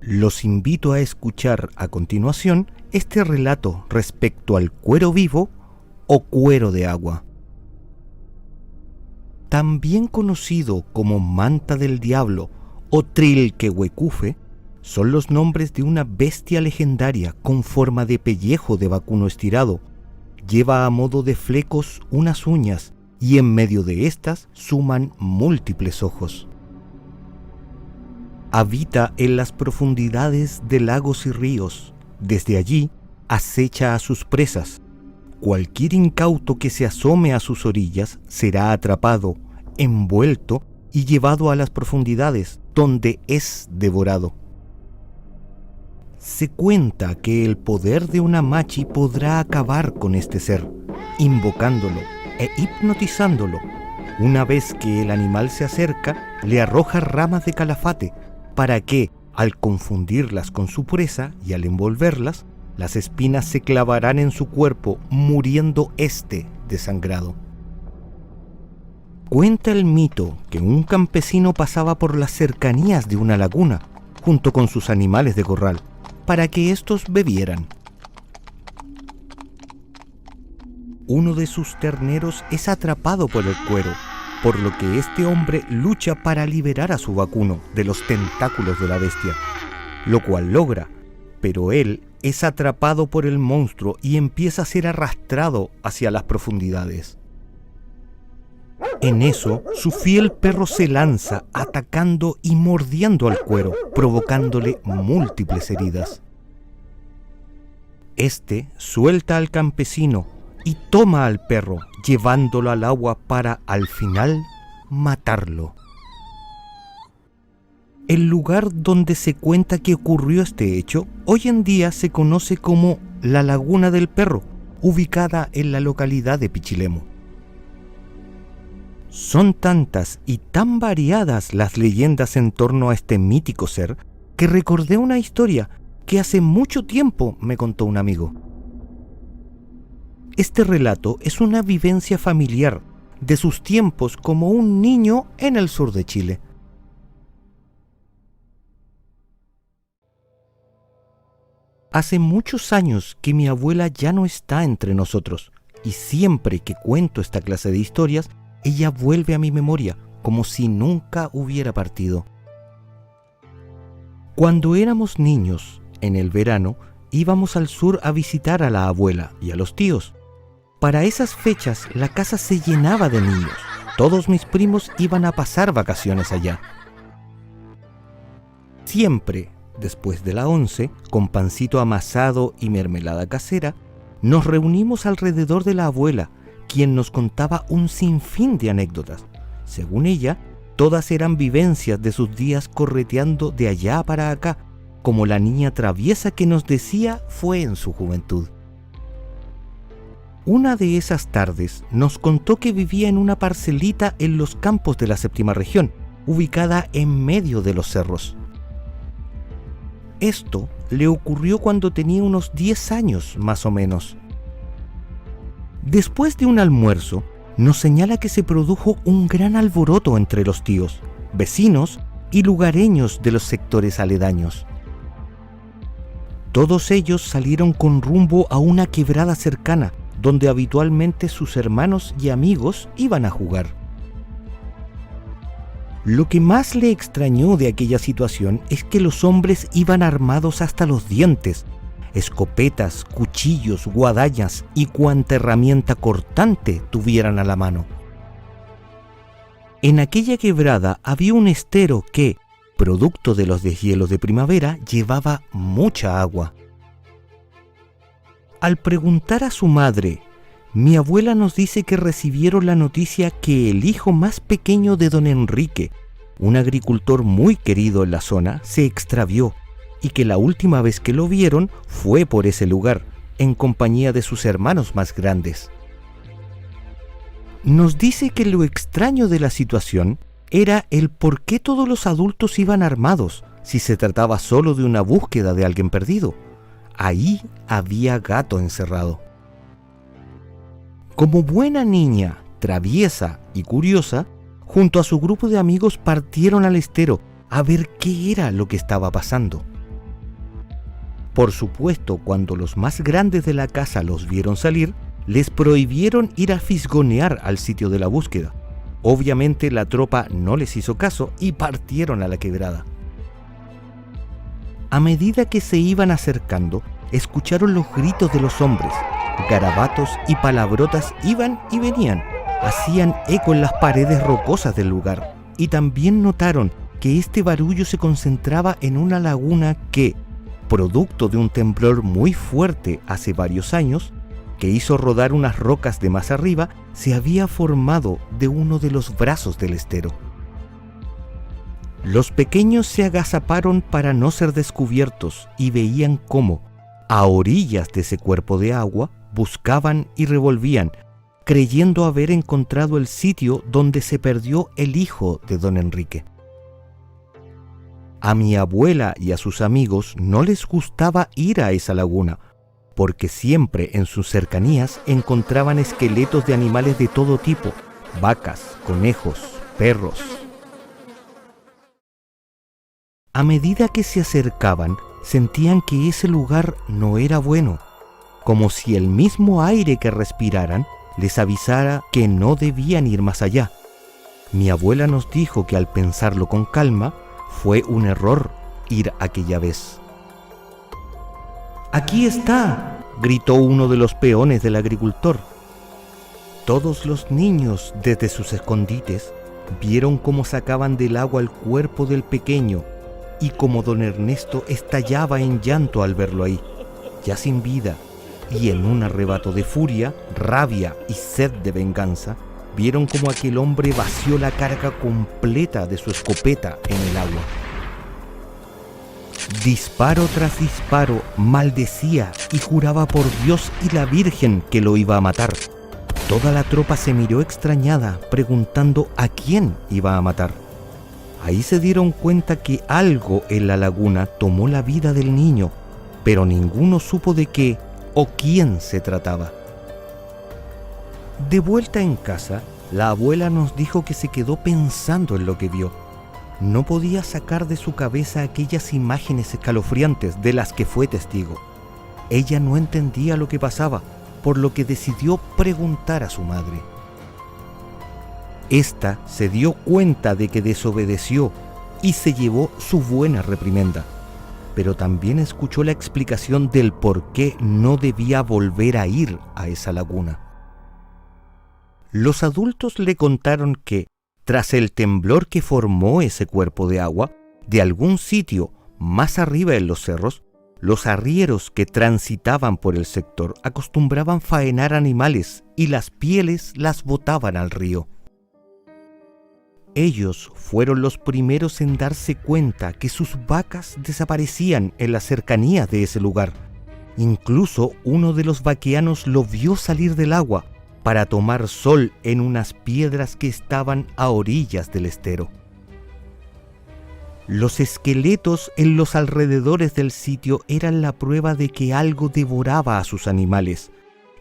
Los invito a escuchar a continuación este relato respecto al cuero vivo o cuero de agua. También conocido como manta del diablo o trilquehuecufe, son los nombres de una bestia legendaria con forma de pellejo de vacuno estirado. Lleva a modo de flecos unas uñas y en medio de estas suman múltiples ojos. Habita en las profundidades de lagos y ríos. Desde allí acecha a sus presas. Cualquier incauto que se asome a sus orillas será atrapado, envuelto y llevado a las profundidades, donde es devorado. Se cuenta que el poder de una machi podrá acabar con este ser, invocándolo e hipnotizándolo. Una vez que el animal se acerca, le arroja ramas de calafate para que, al confundirlas con su presa y al envolverlas, las espinas se clavarán en su cuerpo, muriendo éste desangrado. Cuenta el mito que un campesino pasaba por las cercanías de una laguna, junto con sus animales de corral, para que éstos bebieran. Uno de sus terneros es atrapado por el cuero, por lo que este hombre lucha para liberar a su vacuno de los tentáculos de la bestia, lo cual logra, pero él es atrapado por el monstruo y empieza a ser arrastrado hacia las profundidades. En eso, su fiel perro se lanza, atacando y mordiendo al cuero, provocándole múltiples heridas. Este suelta al campesino y toma al perro, llevándolo al agua para, al final, matarlo. El lugar donde se cuenta que ocurrió este hecho, hoy en día se conoce como la Laguna del Perro, ubicada en la localidad de Pichilemu. Son tantas y tan variadas las leyendas en torno a este mítico ser que recordé una historia que hace mucho tiempo me contó un amigo. Este relato es una vivencia familiar de sus tiempos como un niño en el sur de Chile. Hace muchos años que mi abuela ya no está entre nosotros y siempre que cuento esta clase de historias, ella vuelve a mi memoria como si nunca hubiera partido. Cuando éramos niños, en el verano, íbamos al sur a visitar a la abuela y a los tíos. Para esas fechas la casa se llenaba de niños. Todos mis primos iban a pasar vacaciones allá. Siempre, después de la 11, con pancito amasado y mermelada casera, nos reunimos alrededor de la abuela, quien nos contaba un sinfín de anécdotas. Según ella, todas eran vivencias de sus días correteando de allá para acá, como la niña traviesa que nos decía fue en su juventud. Una de esas tardes nos contó que vivía en una parcelita en los campos de la séptima región, ubicada en medio de los cerros. Esto le ocurrió cuando tenía unos 10 años más o menos. Después de un almuerzo, nos señala que se produjo un gran alboroto entre los tíos, vecinos y lugareños de los sectores aledaños. Todos ellos salieron con rumbo a una quebrada cercana, donde habitualmente sus hermanos y amigos iban a jugar. Lo que más le extrañó de aquella situación es que los hombres iban armados hasta los dientes, escopetas, cuchillos, guadañas y cuanta herramienta cortante tuvieran a la mano. En aquella quebrada había un estero que, producto de los deshielos de primavera, llevaba mucha agua. Al preguntar a su madre, mi abuela nos dice que recibieron la noticia que el hijo más pequeño de don Enrique, un agricultor muy querido en la zona, se extravió y que la última vez que lo vieron fue por ese lugar, en compañía de sus hermanos más grandes. Nos dice que lo extraño de la situación era el por qué todos los adultos iban armados, si se trataba solo de una búsqueda de alguien perdido. Ahí había gato encerrado. Como buena niña, traviesa y curiosa, junto a su grupo de amigos partieron al estero a ver qué era lo que estaba pasando. Por supuesto, cuando los más grandes de la casa los vieron salir, les prohibieron ir a fisgonear al sitio de la búsqueda. Obviamente la tropa no les hizo caso y partieron a la quebrada. A medida que se iban acercando, escucharon los gritos de los hombres. Garabatos y palabrotas iban y venían, hacían eco en las paredes rocosas del lugar, y también notaron que este barullo se concentraba en una laguna que, producto de un temblor muy fuerte hace varios años, que hizo rodar unas rocas de más arriba, se había formado de uno de los brazos del estero. Los pequeños se agazaparon para no ser descubiertos y veían cómo, a orillas de ese cuerpo de agua, buscaban y revolvían, creyendo haber encontrado el sitio donde se perdió el hijo de don Enrique. A mi abuela y a sus amigos no les gustaba ir a esa laguna, porque siempre en sus cercanías encontraban esqueletos de animales de todo tipo, vacas, conejos, perros. A medida que se acercaban, sentían que ese lugar no era bueno, como si el mismo aire que respiraran les avisara que no debían ir más allá. Mi abuela nos dijo que al pensarlo con calma, fue un error ir aquella vez. ¡Aquí está!, gritó uno de los peones del agricultor. Todos los niños, desde sus escondites, vieron cómo sacaban del agua el cuerpo del pequeño y cómo don Ernesto estallaba en llanto al verlo ahí, ya sin vida, y en un arrebato de furia, rabia y sed de venganza, vieron cómo aquel hombre vació la carga completa de su escopeta en el agua. Disparo tras disparo, maldecía y juraba por Dios y la Virgen que lo iba a matar. Toda la tropa se miró extrañada, preguntando a quién iba a matar. Ahí se dieron cuenta que algo en la laguna tomó la vida del niño, pero ninguno supo de qué o quién se trataba. De vuelta en casa, la abuela nos dijo que se quedó pensando en lo que vio. No podía sacar de su cabeza aquellas imágenes escalofriantes de las que fue testigo. Ella no entendía lo que pasaba, por lo que decidió preguntar a su madre. Esta se dio cuenta de que desobedeció y se llevó su buena reprimenda, pero también escuchó la explicación del por qué no debía volver a ir a esa laguna. Los adultos le contaron que, tras el temblor que formó ese cuerpo de agua, de algún sitio más arriba en los cerros, los arrieros que transitaban por el sector acostumbraban faenar animales y las pieles las botaban al río. Ellos fueron los primeros en darse cuenta que sus vacas desaparecían en las cercanías de ese lugar. Incluso uno de los vaqueanos lo vio salir del agua para tomar sol en unas piedras que estaban a orillas del estero. Los esqueletos en los alrededores del sitio eran la prueba de que algo devoraba a sus animales,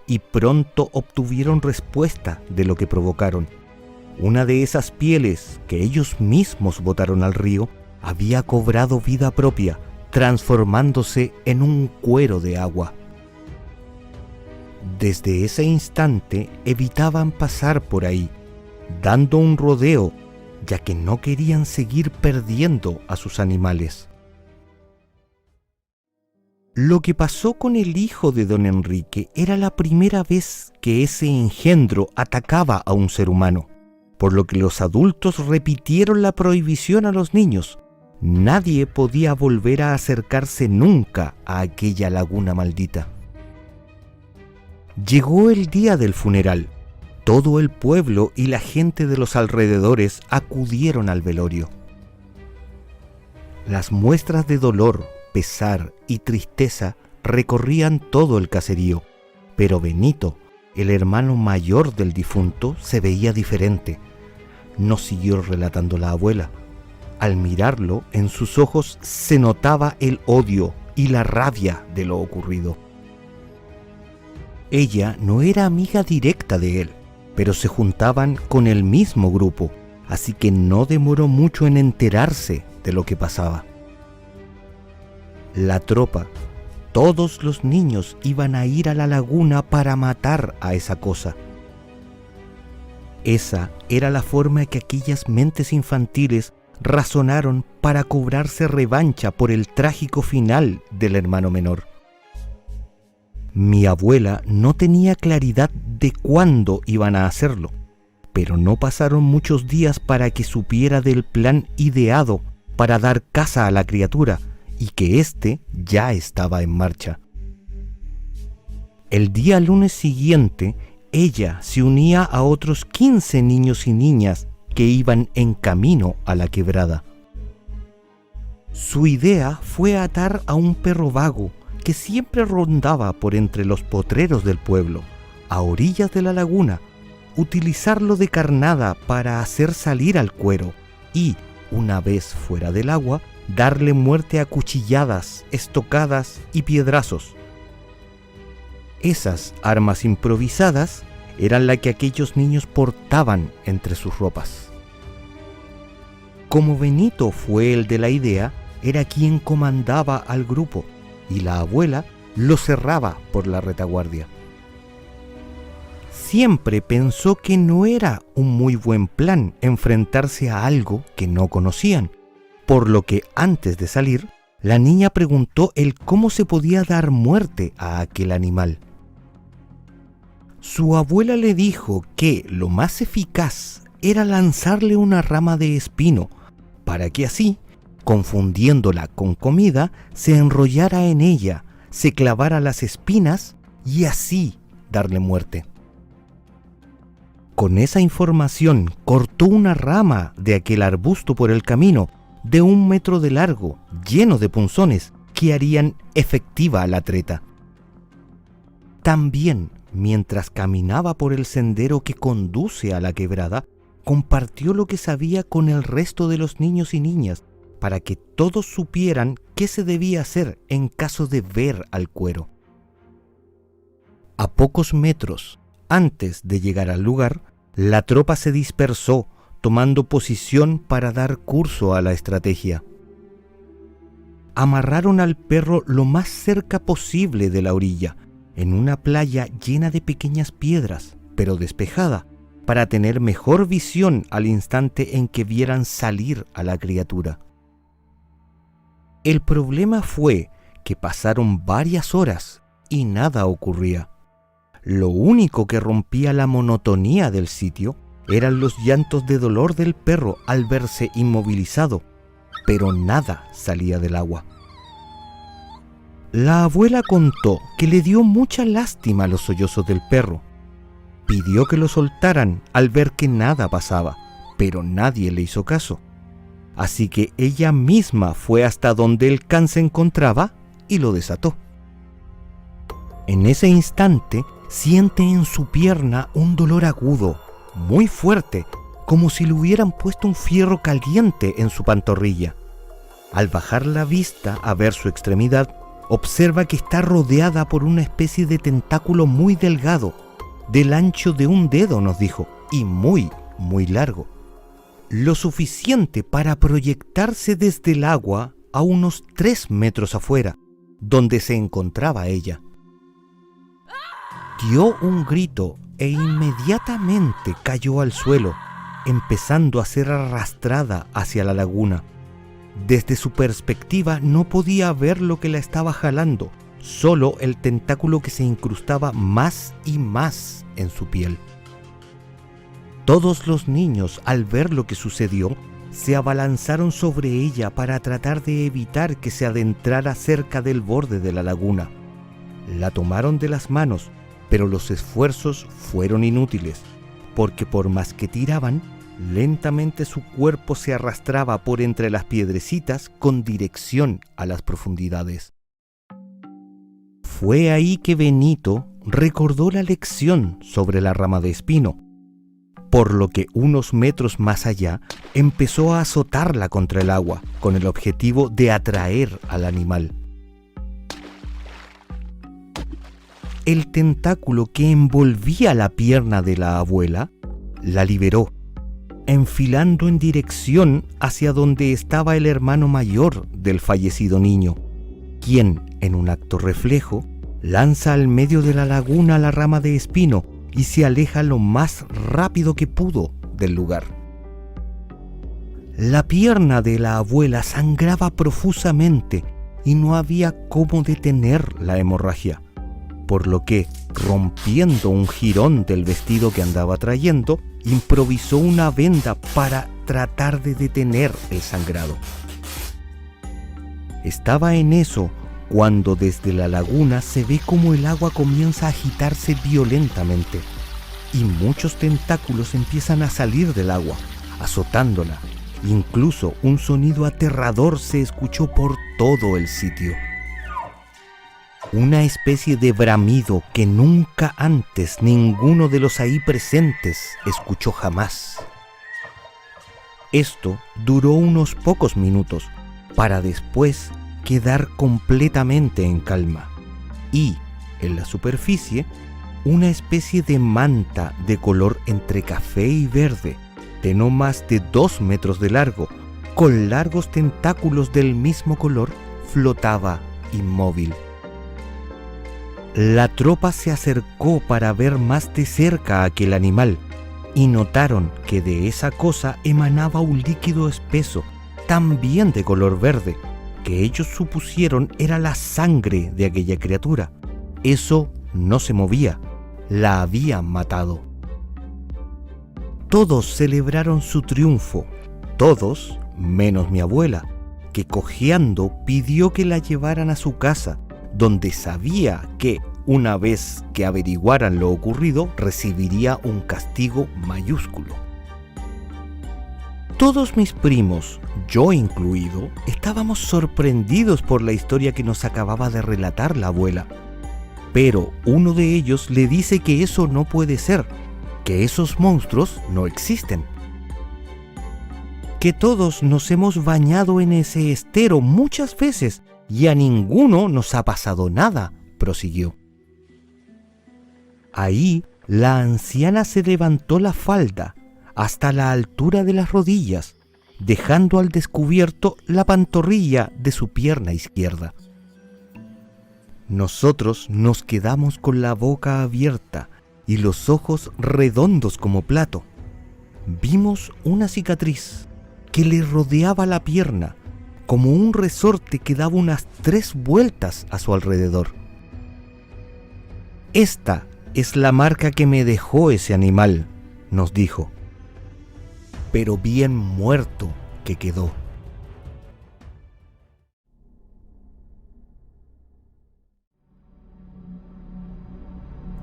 y pronto obtuvieron respuesta de lo que provocaron. Una de esas pieles que ellos mismos botaron al río había cobrado vida propia, transformándose en un cuero de agua. Desde ese instante evitaban pasar por ahí, dando un rodeo, ya que no querían seguir perdiendo a sus animales. Lo que pasó con el hijo de don Enrique era la primera vez que ese engendro atacaba a un ser humano, por lo que los adultos repitieron la prohibición a los niños. Nadie podía volver a acercarse nunca a aquella laguna maldita. Llegó el día del funeral. Todo el pueblo y la gente de los alrededores acudieron al velorio. Las muestras de dolor, pesar y tristeza recorrían todo el caserío, pero Benito, el hermano mayor del difunto, se veía diferente. Nos siguió relatando la abuela. Al mirarlo, en sus ojos se notaba el odio y la rabia de lo ocurrido. Ella no era amiga directa de él, pero se juntaban con el mismo grupo, así que no demoró mucho en enterarse de lo que pasaba. La tropa, todos los niños iban a ir a la laguna para matar a esa cosa. Esa era la forma que aquellas mentes infantiles razonaron para cobrarse revancha por el trágico final del hermano menor. Mi abuela no tenía claridad de cuándo iban a hacerlo, pero no pasaron muchos días para que supiera del plan ideado para dar caza a la criatura y que éste ya estaba en marcha. El día lunes siguiente, ella se unía a otros 15 niños y niñas que iban en camino a la quebrada. Su idea fue atar a un perro vago que siempre rondaba por entre los potreros del pueblo, a orillas de la laguna, utilizarlo de carnada para hacer salir al cuero y, una vez fuera del agua, darle muerte a cuchilladas, estocadas y piedrazos. Esas armas improvisadas eran las que aquellos niños portaban entre sus ropas. Como Benito fue el de la idea, era quien comandaba al grupo y la abuela lo cerraba por la retaguardia. Siempre pensó que no era un muy buen plan enfrentarse a algo que no conocían, por lo que antes de salir, la niña preguntó el cómo se podía dar muerte a aquel animal. Su abuela le dijo que lo más eficaz era lanzarle una rama de espino, para que así, confundiéndola con comida, se enrollara en ella, se clavara las espinas y así darle muerte. Con esa información cortó una rama de aquel arbusto por el camino, de 1 metro de largo, lleno de punzones que harían efectiva la treta. También, mientras caminaba por el sendero que conduce a la quebrada, compartió lo que sabía con el resto de los niños y niñas para que todos supieran qué se debía hacer en caso de ver al cuero. A pocos metros antes de llegar al lugar, la tropa se dispersó, tomando posición para dar curso a la estrategia. Amarraron al perro lo más cerca posible de la orilla, en una playa llena de pequeñas piedras, pero despejada, para tener mejor visión al instante en que vieran salir a la criatura. El problema fue que pasaron varias horas y nada ocurría. Lo único que rompía la monotonía del sitio eran los llantos de dolor del perro al verse inmovilizado, pero nada salía del agua. La abuela contó que le dio mucha lástima los sollozos del perro. Pidió que lo soltaran al ver que nada pasaba, pero nadie le hizo caso. Así que ella misma fue hasta donde el can se encontraba y lo desató. En ese instante siente en su pierna un dolor agudo, muy fuerte, como si le hubieran puesto un fierro caliente en su pantorrilla. Al bajar la vista a ver su extremidad, observa que está rodeada por una especie de tentáculo muy delgado, del ancho de un dedo, nos dijo, y muy, muy largo. Lo suficiente para proyectarse desde el agua a unos 3 metros afuera, donde se encontraba ella. Dio un grito e inmediatamente cayó al suelo, empezando a ser arrastrada hacia la laguna. Desde su perspectiva no podía ver lo que la estaba jalando, solo el tentáculo que se incrustaba más y más en su piel. Todos los niños, al ver lo que sucedió, se abalanzaron sobre ella para tratar de evitar que se adentrara cerca del borde de la laguna. La tomaron de las manos, pero los esfuerzos fueron inútiles, porque por más que tiraban, lentamente su cuerpo se arrastraba por entre las piedrecitas con dirección a las profundidades. Fue ahí que Benito recordó la lección sobre la rama de espino, por lo que unos metros más allá empezó a azotarla contra el agua con el objetivo de atraer al animal. El tentáculo que envolvía la pierna de la abuela la liberó, enfilando en dirección hacia donde estaba el hermano mayor del fallecido niño, quien, en un acto reflejo, lanza al medio de la laguna la rama de espino y se aleja lo más rápido que pudo del lugar. La pierna de la abuela sangraba profusamente y no había cómo detener la hemorragia, por lo que, rompiendo un jirón del vestido que andaba trayendo, improvisó una venda para tratar de detener el sangrado. Estaba en eso cuando desde la laguna se ve como el agua comienza a agitarse violentamente y muchos tentáculos empiezan a salir del agua, azotándola. Incluso un sonido aterrador se escuchó por todo el sitio. Una especie de bramido que nunca antes ninguno de los ahí presentes escuchó jamás. Esto duró unos pocos minutos para después quedar completamente en calma y, en la superficie, una especie de manta de color entre café y verde, de no más de 2 metros de largo, con largos tentáculos del mismo color, flotaba inmóvil. La tropa se acercó para ver más de cerca a aquel animal y notaron que de esa cosa emanaba un líquido espeso, también de color verde, que ellos supusieron era la sangre de aquella criatura. Eso no se movía, la habían matado. Todos celebraron su triunfo, todos menos mi abuela, que cojeando pidió que la llevaran a su casa, donde sabía que, una vez que averiguaran lo ocurrido, recibiría un castigo mayúsculo. Todos mis primos, yo incluido, estábamos sorprendidos por la historia que nos acababa de relatar la abuela. Pero uno de ellos le dice que eso no puede ser, que esos monstruos no existen. Que todos nos hemos bañado en ese estero muchas veces y a ninguno nos ha pasado nada, prosiguió. Ahí la anciana se levantó la falda hasta la altura de las rodillas, dejando al descubierto la pantorrilla de su pierna izquierda. Nosotros nos quedamos con la boca abierta y los ojos redondos como plato. Vimos una cicatriz que le rodeaba la pierna, como un resorte que daba unas 3 vueltas a su alrededor. Esta es la marca que me dejó ese animal, nos dijo. Pero bien muerto que quedó.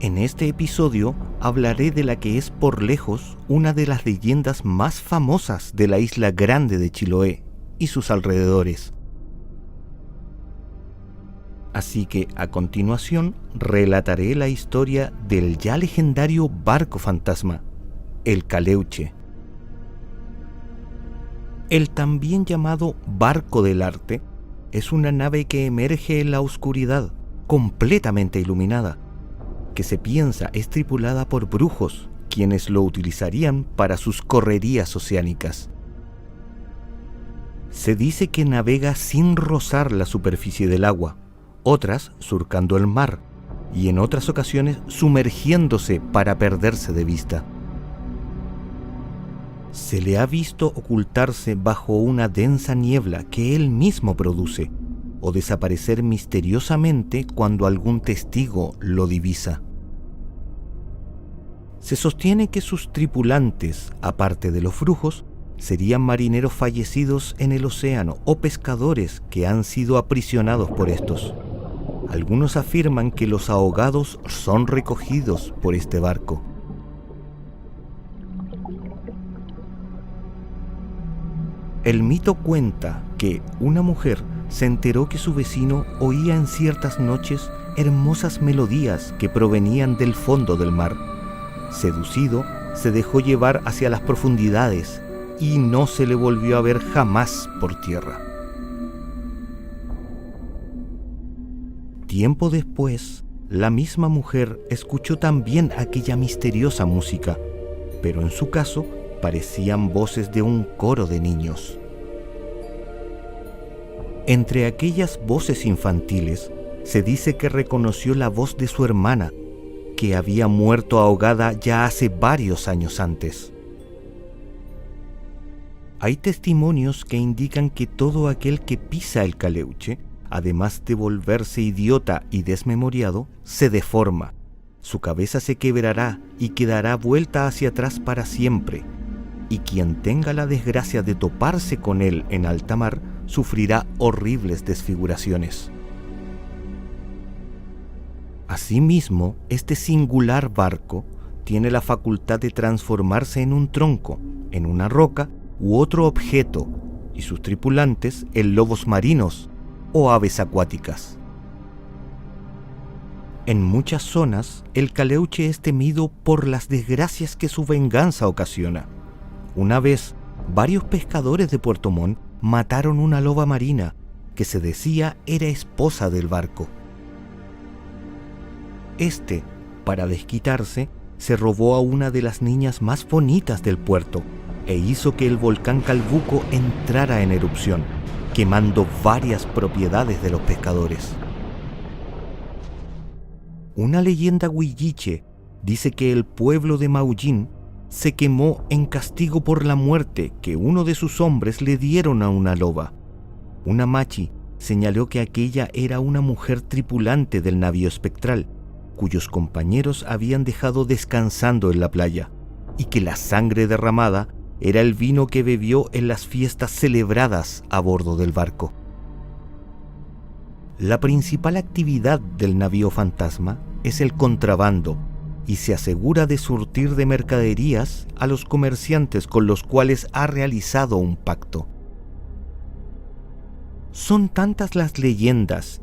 En este episodio hablaré de la que es por lejos una de las leyendas más famosas de la isla grande de Chiloé y sus alrededores. Así que a continuación relataré la historia del ya legendario barco fantasma, el Caleuche. El también llamado Barco del Arte es una nave que emerge en la oscuridad, completamente iluminada, que se piensa es tripulada por brujos, quienes lo utilizarían para sus correrías oceánicas. Se dice que navega sin rozar la superficie del agua, otras surcando el mar, y en otras ocasiones sumergiéndose para perderse de vista. Se le ha visto ocultarse bajo una densa niebla que él mismo produce, o desaparecer misteriosamente cuando algún testigo lo divisa. Se sostiene que sus tripulantes, aparte de los brujos, serían marineros fallecidos en el océano o pescadores que han sido aprisionados por estos. Algunos afirman que los ahogados son recogidos por este barco. El mito cuenta que una mujer se enteró que su vecino oía en ciertas noches hermosas melodías que provenían del fondo del mar. Seducido, se dejó llevar hacia las profundidades y no se le volvió a ver jamás por tierra. Tiempo después, la misma mujer escuchó también aquella misteriosa música, pero en su caso parecían voces de un coro de niños. Entre aquellas voces infantiles, se dice que reconoció la voz de su hermana, que había muerto ahogada ya hace varios años antes. Hay testimonios que indican que todo aquel que pisa el Caleuche, además de volverse idiota y desmemoriado, se deforma. Su cabeza se quebrará y quedará vuelta hacia atrás para siempre, y quien tenga la desgracia de toparse con él en alta mar sufrirá horribles desfiguraciones. Asimismo, este singular barco tiene la facultad de transformarse en un tronco, en una roca u otro objeto, y sus tripulantes en lobos marinos o aves acuáticas. En muchas zonas, el Caleuche es temido por las desgracias que su venganza ocasiona. Una vez, varios pescadores de Puerto Montt mataron una loba marina que se decía era esposa del barco. Este, para desquitarse, se robó a una de las niñas más bonitas del puerto e hizo que el volcán Calbuco entrara en erupción, quemando varias propiedades de los pescadores. Una leyenda huilliche dice que el pueblo de Maullín se quemó en castigo por la muerte que uno de sus hombres le dieron a una loba. Una machi señaló que aquella era una mujer tripulante del navío espectral, cuyos compañeros habían dejado descansando en la playa, y que la sangre derramada era el vino que bebió en las fiestas celebradas a bordo del barco. La principal actividad del navío fantasma es el contrabando, y se asegura de surtir de mercaderías a los comerciantes con los cuales ha realizado un pacto. Son tantas las leyendas,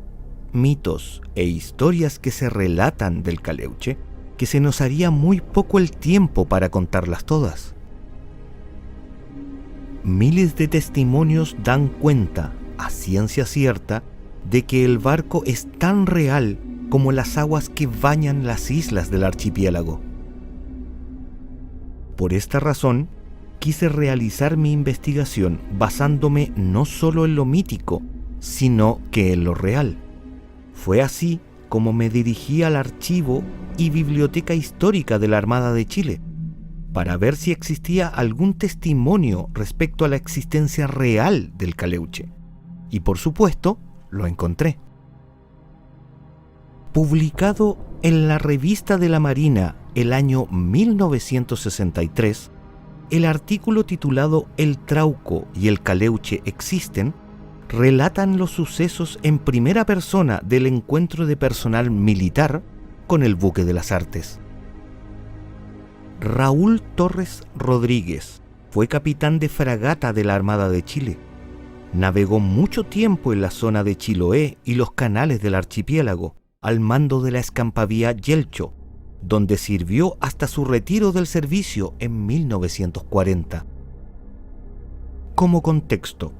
mitos e historias que se relatan del Caleuche que se nos haría muy poco el tiempo para contarlas todas. Miles de testimonios dan cuenta, a ciencia cierta, de que el barco es tan real como las aguas que bañan las islas del archipiélago. Por esta razón, quise realizar mi investigación basándome no solo en lo mítico, sino que en lo real. Fue así como me dirigí al archivo y biblioteca histórica de la Armada de Chile, para ver si existía algún testimonio respecto a la existencia real del Caleuche. Y por supuesto, lo encontré. Publicado en la Revista de la Marina el año 1963, el artículo titulado El Trauco y el Caleuche existen relatan los sucesos en primera persona del encuentro de personal militar con el buque de las Artes. Raúl Torres Rodríguez fue capitán de fragata de la Armada de Chile. Navegó mucho tiempo en la zona de Chiloé y los canales del archipiélago, al mando de la escampavía Yelcho, donde sirvió hasta su retiro del servicio en 1940. Como contexto,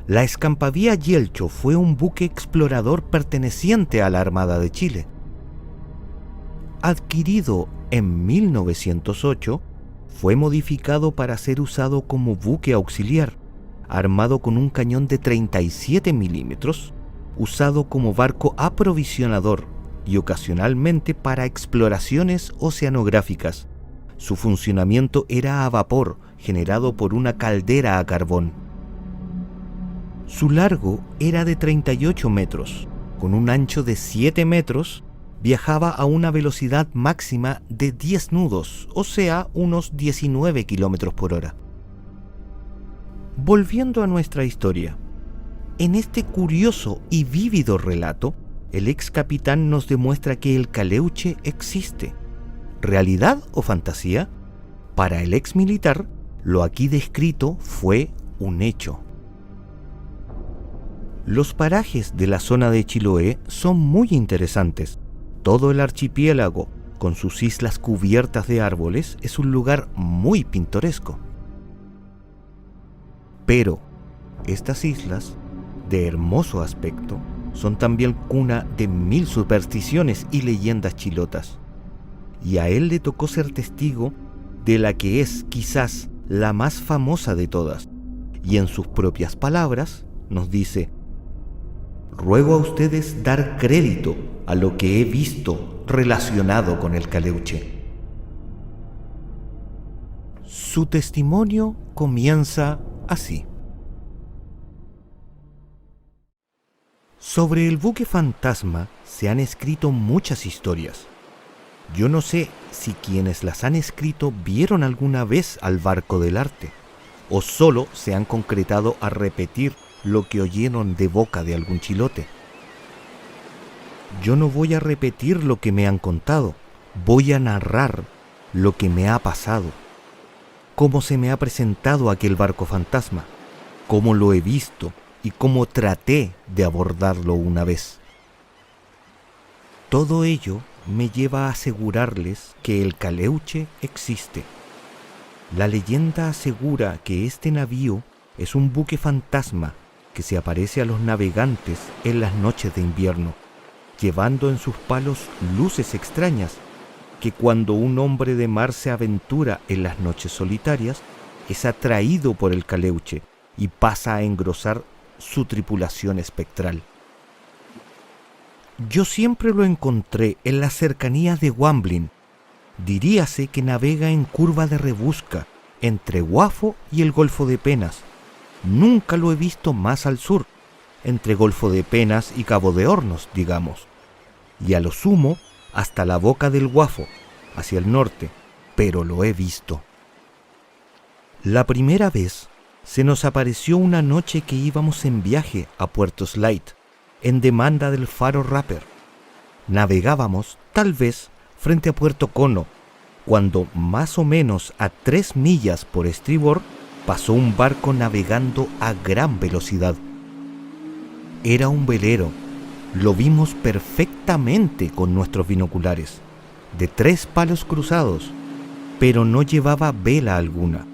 la escampavía Yelcho fue un buque explorador perteneciente a la Armada de Chile. Adquirido en 1908, fue modificado para ser usado como buque auxiliar, armado con un cañón de 37 milímetros, usado como barco aprovisionador y ocasionalmente para exploraciones oceanográficas. Su funcionamiento era a vapor, generado por una caldera a carbón. Su largo era de 38 metros, con un ancho de 7 metros, viajaba a una velocidad máxima de 10 nudos, o sea, unos 19 kilómetros por hora. Volviendo a nuestra historia, en este curioso y vívido relato, el ex capitán nos demuestra que el Caleuche existe. ¿Realidad o fantasía? Para el ex militar, lo aquí descrito fue un hecho. Los parajes de la zona de Chiloé son muy interesantes. Todo el archipiélago, con sus islas cubiertas de árboles, es un lugar muy pintoresco. Pero estas islas, de hermoso aspecto, son también cuna de 1000 supersticiones y leyendas chilotas. Y a él le tocó ser testigo de la que es quizás la más famosa de todas. Y en sus propias palabras nos dice: ruego a ustedes dar crédito a lo que he visto relacionado con el caleuche. Su testimonio comienza así. Sobre el buque fantasma se han escrito muchas historias. Yo no sé si quienes las han escrito vieron alguna vez al barco del arte, o solo se han concretado a repetir lo que oyeron de boca de algún chilote. Yo no voy a repetir lo que me han contado, voy a narrar lo que me ha pasado, cómo se me ha presentado aquel barco fantasma, cómo lo he visto y cómo traté de abordarlo una vez. Todo ello me lleva a asegurarles que el caleuche existe. La leyenda asegura que este navío es un buque fantasma que se aparece a los navegantes en las noches de invierno, llevando en sus palos luces extrañas que cuando un hombre de mar se aventura en las noches solitarias es atraído por el caleuche y pasa a engrosar su tripulación espectral. Yo siempre lo encontré en las cercanías de Wamblin. Diríase que navega en curva de rebusca entre Guafo y el Golfo de Penas. Nunca lo he visto más al sur, entre Golfo de Penas y Cabo de Hornos, digamos, y a lo sumo hasta la boca del Guafo, hacia el norte, pero lo he visto. La primera vez se nos apareció una noche que íbamos en viaje a Puerto Slide, en demanda del faro Rapper. Navegábamos, tal vez, frente a Puerto Cono, cuando más o menos a 3 millas por estribor pasó un barco navegando a gran velocidad. Era un velero, lo vimos perfectamente con nuestros binoculares, de 3 palos cruzados, pero no llevaba vela alguna.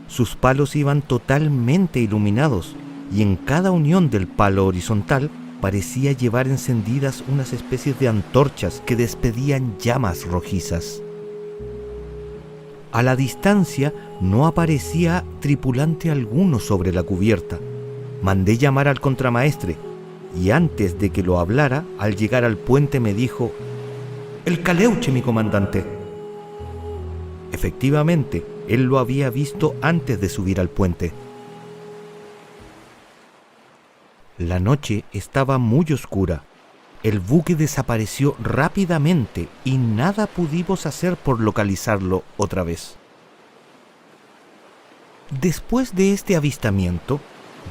Sus palos iban totalmente iluminados y en cada unión del palo horizontal parecía llevar encendidas unas especies de antorchas que despedían llamas rojizas. A la distancia no aparecía tripulante alguno sobre la cubierta. Mandé llamar al contramaestre y antes de que lo hablara, al llegar al puente me dijo: «El caleuche, mi comandante». Efectivamente, él lo había visto antes de subir al puente. La noche estaba muy oscura. El buque desapareció rápidamente y nada pudimos hacer por localizarlo otra vez. Después de este avistamiento,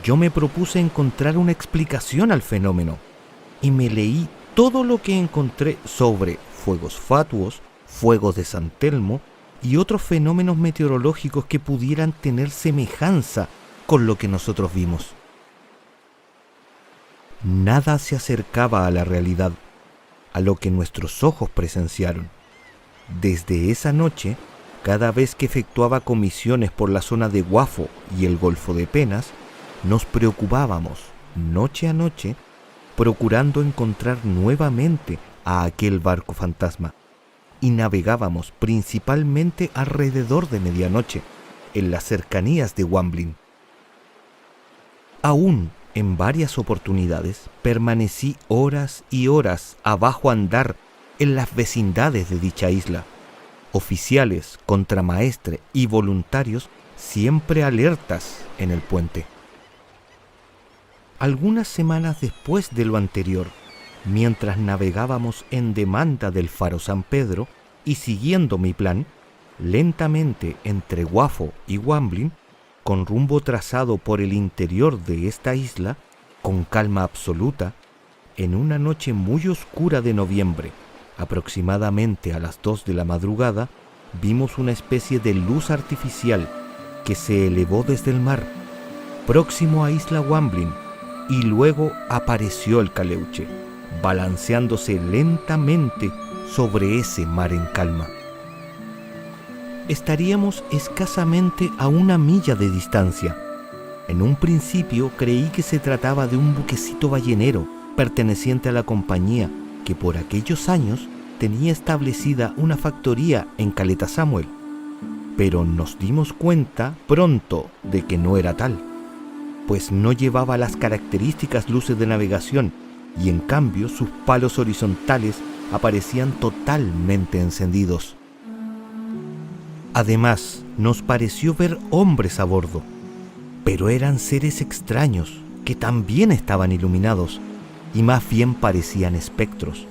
yo me propuse encontrar una explicación al fenómeno y me leí todo lo que encontré sobre fuegos fatuos, fuegos de San Telmo y otros fenómenos meteorológicos que pudieran tener semejanza con lo que nosotros vimos. Nada se acercaba a la realidad, a lo que nuestros ojos presenciaron. Desde esa noche, cada vez que efectuaba comisiones por la zona de Guafo y el Golfo de Penas, nos preocupábamos, noche a noche, procurando encontrar nuevamente a aquel barco fantasma, y navegábamos principalmente alrededor de medianoche, en las cercanías de Wamblin. Aún en varias oportunidades permanecí horas y horas a bajo andar en las vecindades de dicha isla. Oficiales, contramaestre y voluntarios siempre alertas en el puente. Algunas semanas después de lo anterior, mientras navegábamos en demanda del faro San Pedro y siguiendo mi plan, lentamente entre Guafo y Wamblin, con rumbo trazado por el interior de esta isla, con calma absoluta, en una noche muy oscura de noviembre, aproximadamente a las 2 de la madrugada, vimos una especie de luz artificial que se elevó desde el mar, próximo a Isla Wamblin, y luego apareció el caleuche, balanceándose lentamente sobre ese mar en calma. Estaríamos escasamente a 1 milla de distancia. En un principio creí que se trataba de un buquecito ballenero perteneciente a la compañía que por aquellos años tenía establecida una factoría en Caleta Samuel, pero nos dimos cuenta pronto de que no era tal, pues no llevaba las características luces de navegación y en cambio sus palos horizontales aparecían totalmente encendidos. Además, nos pareció ver hombres a bordo, pero eran seres extraños que también estaban iluminados y más bien parecían espectros.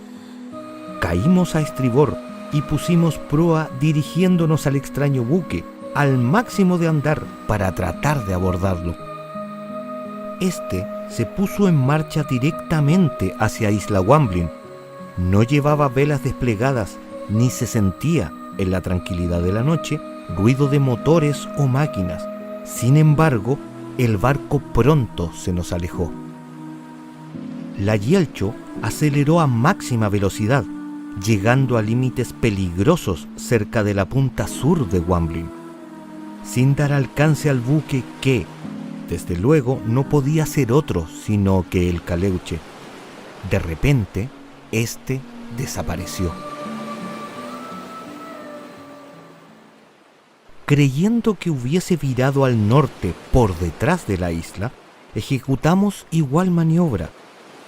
Caímos a estribor y pusimos proa dirigiéndonos al extraño buque al máximo de andar para tratar de abordarlo. Este se puso en marcha directamente hacia Isla Wamblin. No llevaba velas desplegadas ni se sentía, en la tranquilidad de la noche, ruido de motores o máquinas. Sin embargo, el barco pronto se nos alejó. La Yelcho aceleró a máxima velocidad, llegando a límites peligrosos cerca de la punta sur de Wamblin, sin dar alcance al buque que, desde luego, no podía ser otro sino que el Caleuche. De repente, este desapareció. Creyendo que hubiese virado al norte por detrás de la isla, ejecutamos igual maniobra,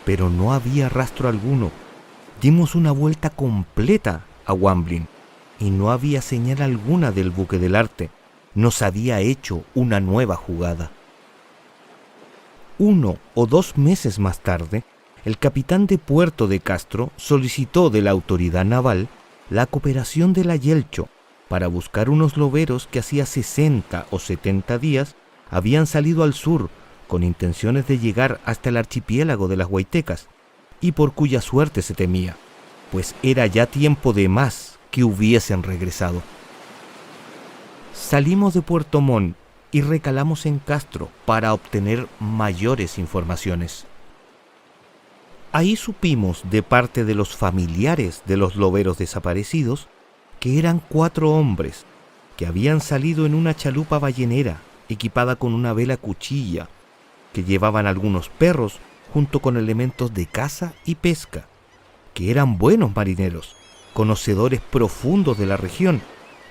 pero no había rastro alguno. Dimos una vuelta completa a Wamblin y no había señal alguna del buque del Arte. Nos había hecho una nueva jugada. 1 o 2 meses más tarde, el capitán de puerto de Castro solicitó de la autoridad naval la cooperación de la Yelcho para buscar unos loberos que hacía 60 o 70 días habían salido al sur con intenciones de llegar hasta el archipiélago de las Huaytecas y por cuya suerte se temía, pues era ya tiempo de más que hubiesen regresado. Salimos de Puerto Montt y recalamos en Castro para obtener mayores informaciones. Ahí supimos de parte de los familiares de los loberos desaparecidos que eran 4 hombres que habían salido en una chalupa ballenera equipada con una vela cuchilla, que llevaban algunos perros junto con elementos de caza y pesca, que eran buenos marineros, conocedores profundos de la región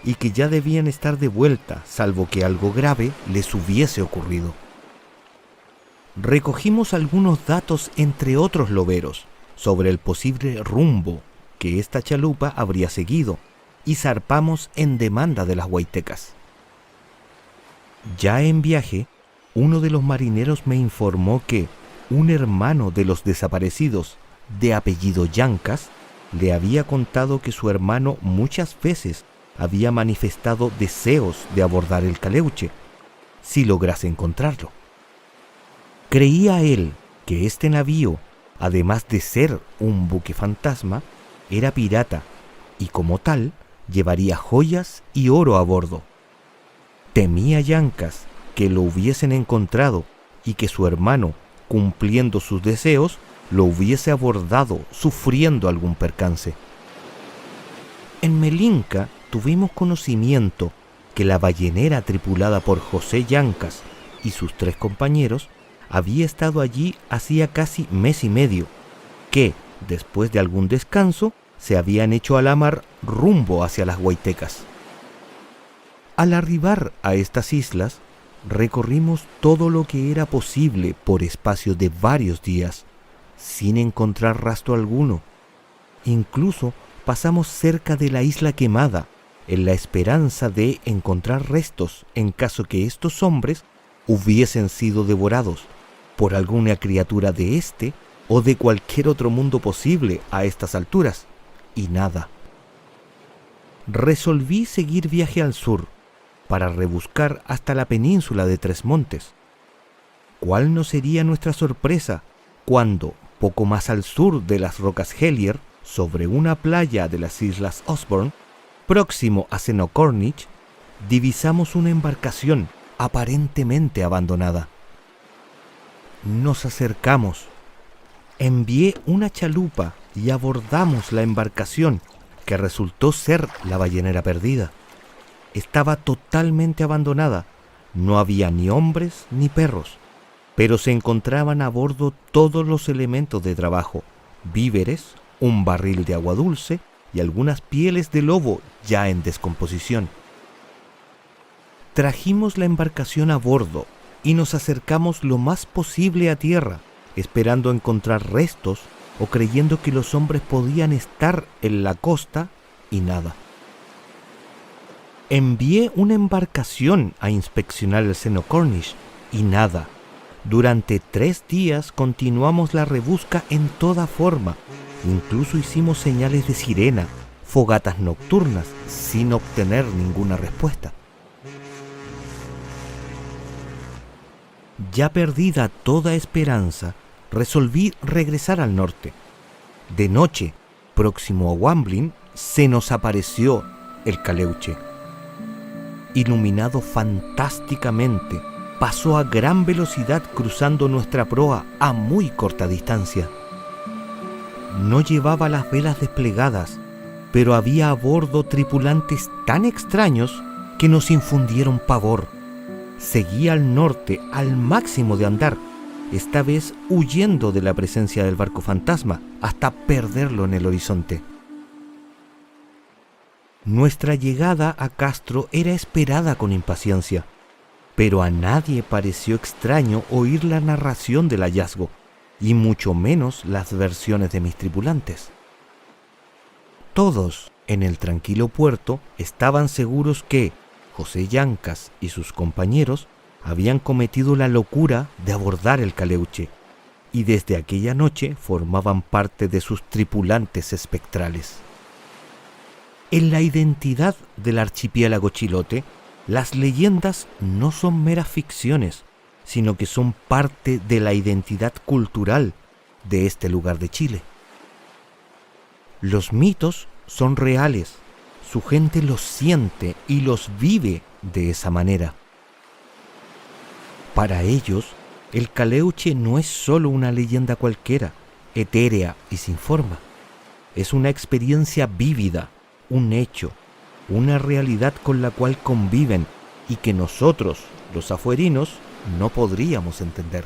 y que ya debían estar de vuelta, salvo que algo grave les hubiese ocurrido. Recogimos algunos datos, entre otros loberos, sobre el posible rumbo que esta chalupa habría seguido y zarpamos en demanda de las Huaytecas. Ya en viaje, uno de los marineros me informó que un hermano de los desaparecidos, de apellido Llancas, le había contado que su hermano muchas veces había manifestado deseos de abordar el Caleuche, si lograse encontrarlo. Creía él que este navío, además de ser un buque fantasma, era pirata y como tal llevaría joyas y oro a bordo. Temía Llancas que lo hubiesen encontrado y que su hermano, cumpliendo sus deseos, lo hubiese abordado sufriendo algún percance. En Melinca tuvimos conocimiento que la ballenera tripulada por José Llancas y sus 3 compañeros había estado allí hacía casi mes y medio, que, después de algún descanso, se habían hecho a la mar rumbo hacia las Huaytecas. Al arribar a estas islas, recorrimos todo lo que era posible por espacio de varios días, sin encontrar rastro alguno. Incluso pasamos cerca de la isla quemada, en la esperanza de encontrar restos en caso que estos hombres hubiesen sido devorados por alguna criatura de este o de cualquier otro mundo posible a estas alturas, y nada. Resolví seguir viaje al sur para rebuscar hasta la península de Tres Montes. ¿Cuál no sería nuestra sorpresa cuando, poco más al sur de las rocas Hellier, sobre una playa de las islas Osborne, próximo a Senocorniche, divisamos una embarcación aparentemente abandonada? Nos acercamos, envié una chalupa y abordamos la embarcación, que resultó ser la ballenera perdida. Estaba totalmente abandonada, no había ni hombres ni perros, pero se encontraban a bordo todos los elementos de trabajo, víveres, un barril de agua dulce y algunas pieles de lobo ya en descomposición. Trajimos la embarcación a bordo y nos acercamos lo más posible a tierra esperando encontrar restos o creyendo que los hombres podían estar en la costa y nada. Envié una embarcación a inspeccionar el seno Cornish y nada. Durante 3 días continuamos la rebusca en toda forma. Incluso hicimos señales de sirena, fogatas nocturnas, sin obtener ninguna respuesta. Ya perdida toda esperanza, resolví regresar al norte. De noche, próximo a Wamblin, se nos apareció el Caleuche. Iluminado fantásticamente, pasó a gran velocidad cruzando nuestra proa a muy corta distancia. No llevaba las velas desplegadas, pero había a bordo tripulantes tan extraños que nos infundieron pavor. Seguía al norte al máximo de andar, esta vez huyendo de la presencia del barco fantasma hasta perderlo en el horizonte. Nuestra llegada a Castro era esperada con impaciencia, pero a nadie pareció extraño oír la narración del hallazgo, y mucho menos las versiones de mis tripulantes. Todos en el tranquilo puerto estaban seguros que José Llancas y sus compañeros habían cometido la locura de abordar el Caleuche, y desde aquella noche formaban parte de sus tripulantes espectrales. En la identidad del archipiélago chilote, las leyendas no son meras ficciones, sino que son parte de la identidad cultural de este lugar de Chile. Los mitos son reales, su gente los siente y los vive de esa manera. Para ellos, el Caleuche no es solo una leyenda cualquiera, etérea y sin forma. Es una experiencia vívida, un hecho, una realidad con la cual conviven y que nosotros, los afuerinos, no podríamos entender.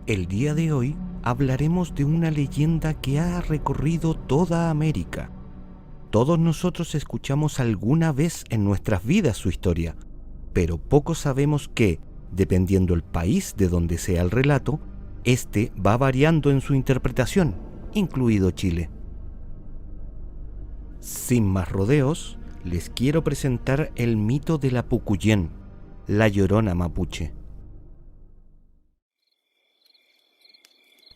El día de hoy hablaremos de una leyenda que ha recorrido toda América. Todos nosotros escuchamos alguna vez en nuestras vidas su historia, pero pocos sabemos que, dependiendo el país de donde sea el relato, este va variando en su interpretación, incluido Chile. Sin más rodeos, les quiero presentar el mito de la Pucuyén, la Llorona mapuche.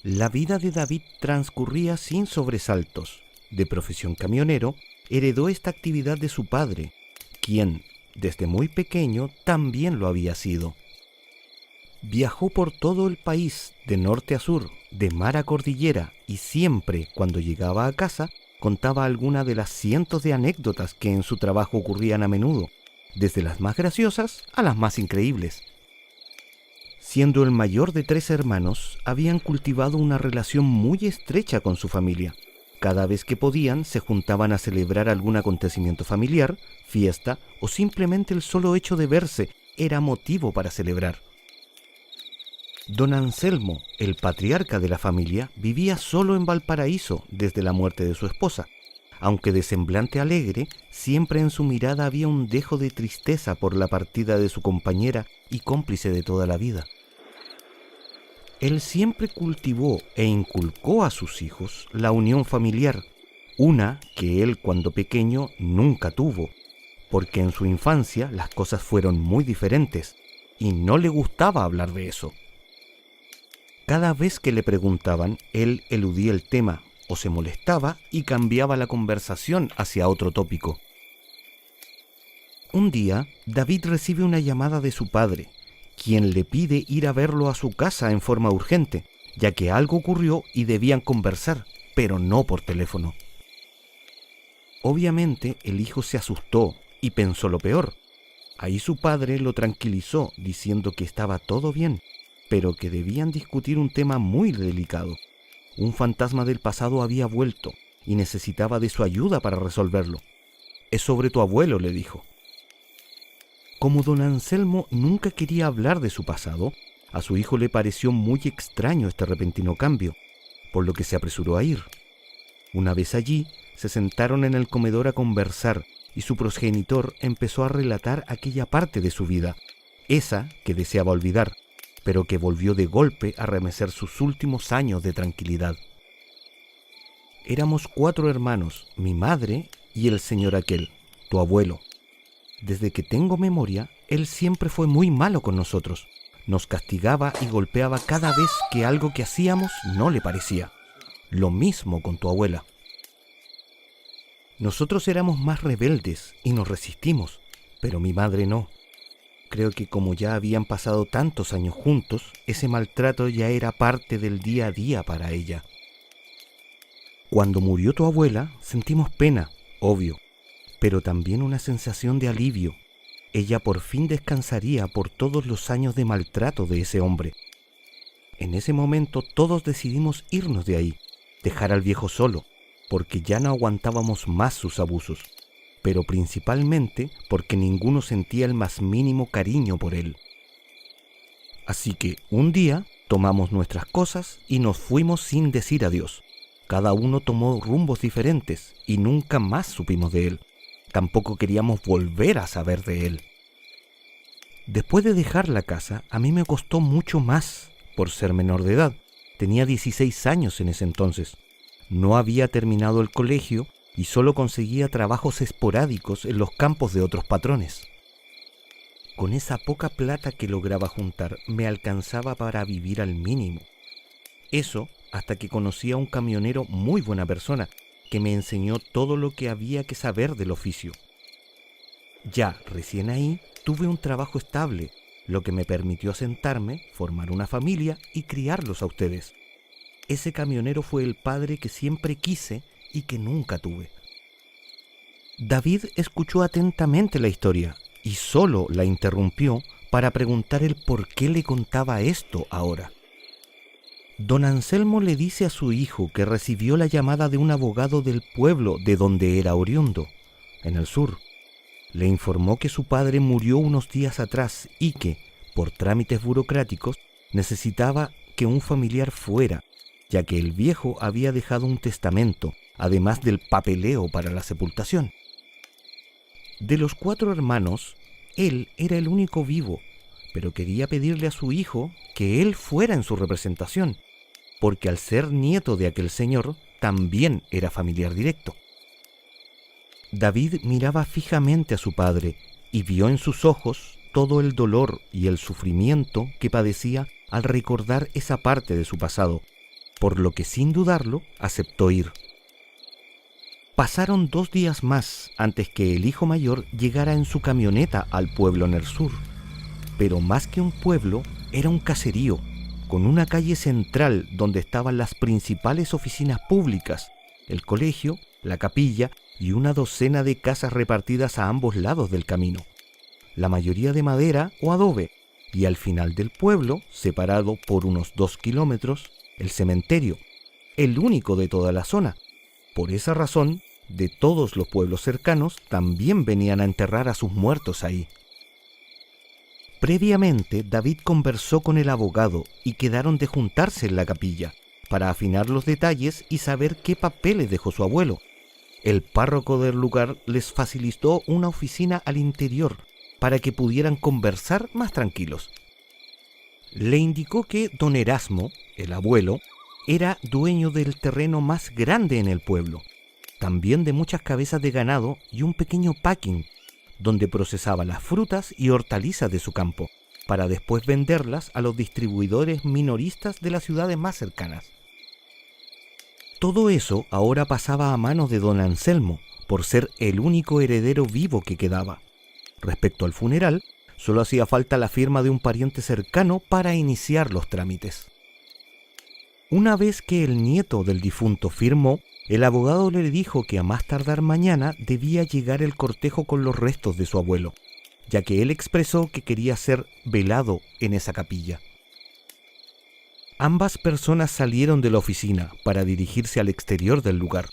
La vida de David transcurría sin sobresaltos. De profesión camionero, heredó esta actividad de su padre, quien, desde muy pequeño, también lo había sido. Viajó por todo el país, de norte a sur, de mar a cordillera, y siempre, cuando llegaba a casa, contaba alguna de las cientos de anécdotas que en su trabajo ocurrían a menudo, desde las más graciosas a las más increíbles. Siendo el mayor de 3 hermanos, habían cultivado una relación muy estrecha con su familia. Cada vez que podían, se juntaban a celebrar algún acontecimiento familiar, fiesta o simplemente el solo hecho de verse era motivo para celebrar. Don Anselmo, el patriarca de la familia, vivía solo en Valparaíso desde la muerte de su esposa. Aunque de semblante alegre, siempre en su mirada había un dejo de tristeza por la partida de su compañera y cómplice de toda la vida. Él siempre cultivó e inculcó a sus hijos la unión familiar, una que él cuando pequeño nunca tuvo, porque en su infancia las cosas fueron muy diferentes y no le gustaba hablar de eso. Cada vez que le preguntaban, él eludía el tema o se molestaba y cambiaba la conversación hacia otro tópico. Un día, David recibe una llamada de su padre, quien le pide ir a verlo a su casa en forma urgente, ya que algo ocurrió y debían conversar, pero no por teléfono. Obviamente, el hijo se asustó y pensó lo peor. Ahí su padre lo tranquilizó, diciendo que estaba todo bien, pero que debían discutir un tema muy delicado. Un fantasma del pasado había vuelto y necesitaba de su ayuda para resolverlo. «Es sobre tu abuelo», le dijo. Como don Anselmo nunca quería hablar de su pasado, a su hijo le pareció muy extraño este repentino cambio, por lo que se apresuró a ir. Una vez allí, se sentaron en el comedor a conversar y su progenitor empezó a relatar aquella parte de su vida, esa que deseaba olvidar, pero que volvió de golpe a remecer sus últimos años de tranquilidad. Éramos 4 hermanos, mi madre y el señor aquel, tu abuelo. Desde que tengo memoria, él siempre fue muy malo con nosotros. Nos castigaba y golpeaba cada vez que algo que hacíamos no le parecía. Lo mismo con tu abuela. Nosotros éramos más rebeldes y nos resistimos, pero mi madre no. Creo que como ya habían pasado tantos años juntos, ese maltrato ya era parte del día a día para ella. Cuando murió tu abuela, sentimos pena, obvio, pero también una sensación de alivio. Ella por fin descansaría por todos los años de maltrato de ese hombre. En ese momento todos decidimos irnos de ahí, dejar al viejo solo, porque ya no aguantábamos más sus abusos, pero principalmente porque ninguno sentía el más mínimo cariño por él. Así que un día tomamos nuestras cosas y nos fuimos sin decir adiós. Cada uno tomó rumbos diferentes y nunca más supimos de él. Tampoco queríamos volver a saber de él. Después de dejar la casa, a mí me costó mucho más por ser menor de edad. Tenía 16 años en ese entonces. No había terminado el colegio y solo conseguía trabajos esporádicos en los campos de otros patrones. Con esa poca plata que lograba juntar, me alcanzaba para vivir al mínimo. Eso hasta que conocí a un camionero muy buena persona que me enseñó todo lo que había que saber del oficio. Ya recién ahí tuve un trabajo estable, lo que me permitió asentarme, formar una familia y criarlos a ustedes. Ese camionero fue el padre que siempre quise y que nunca tuve. David escuchó atentamente la historia y solo la interrumpió para preguntar el por qué le contaba esto ahora. Don Anselmo le dice a su hijo que recibió la llamada de un abogado del pueblo de donde era oriundo, en el sur. Le informó que su padre murió unos días atrás y que, por trámites burocráticos, necesitaba que un familiar fuera, ya que el viejo había dejado un testamento, además del papeleo para la sepultación. De los 4 hermanos, él era el único vivo, pero quería pedirle a su hijo que él fuera en su representación, porque al ser nieto de aquel señor, también era familiar directo. David miraba fijamente a su padre y vio en sus ojos todo el dolor y el sufrimiento que padecía al recordar esa parte de su pasado, por lo que sin dudarlo aceptó ir. Pasaron 2 días más antes que el hijo mayor llegara en su camioneta al pueblo en el sur. Pero más que un pueblo, era un caserío, con una calle central donde estaban las principales oficinas públicas, el colegio, la capilla y una docena de casas repartidas a ambos lados del camino, la mayoría de madera o adobe, y al final del pueblo, separado por unos 2 kilómetros, el cementerio, el único de toda la zona. Por esa razón, de todos los pueblos cercanos también venían a enterrar a sus muertos ahí. Previamente, David conversó con el abogado y quedaron de juntarse en la capilla para afinar los detalles y saber qué papeles dejó su abuelo. El párroco del lugar les facilitó una oficina al interior para que pudieran conversar más tranquilos. Le indicó que don Erasmo, el abuelo, era dueño del terreno más grande en el pueblo, también de muchas cabezas de ganado y un pequeño packing, donde procesaba las frutas y hortalizas de su campo, para después venderlas a los distribuidores minoristas de las ciudades más cercanas. Todo eso ahora pasaba a manos de don Anselmo, por ser el único heredero vivo que quedaba. Respecto al funeral, solo hacía falta la firma de un pariente cercano para iniciar los trámites. Una vez que el nieto del difunto firmó, el abogado le dijo que a más tardar mañana debía llegar el cortejo con los restos de su abuelo, ya que él expresó que quería ser velado en esa capilla. Ambas personas salieron de la oficina para dirigirse al exterior del lugar,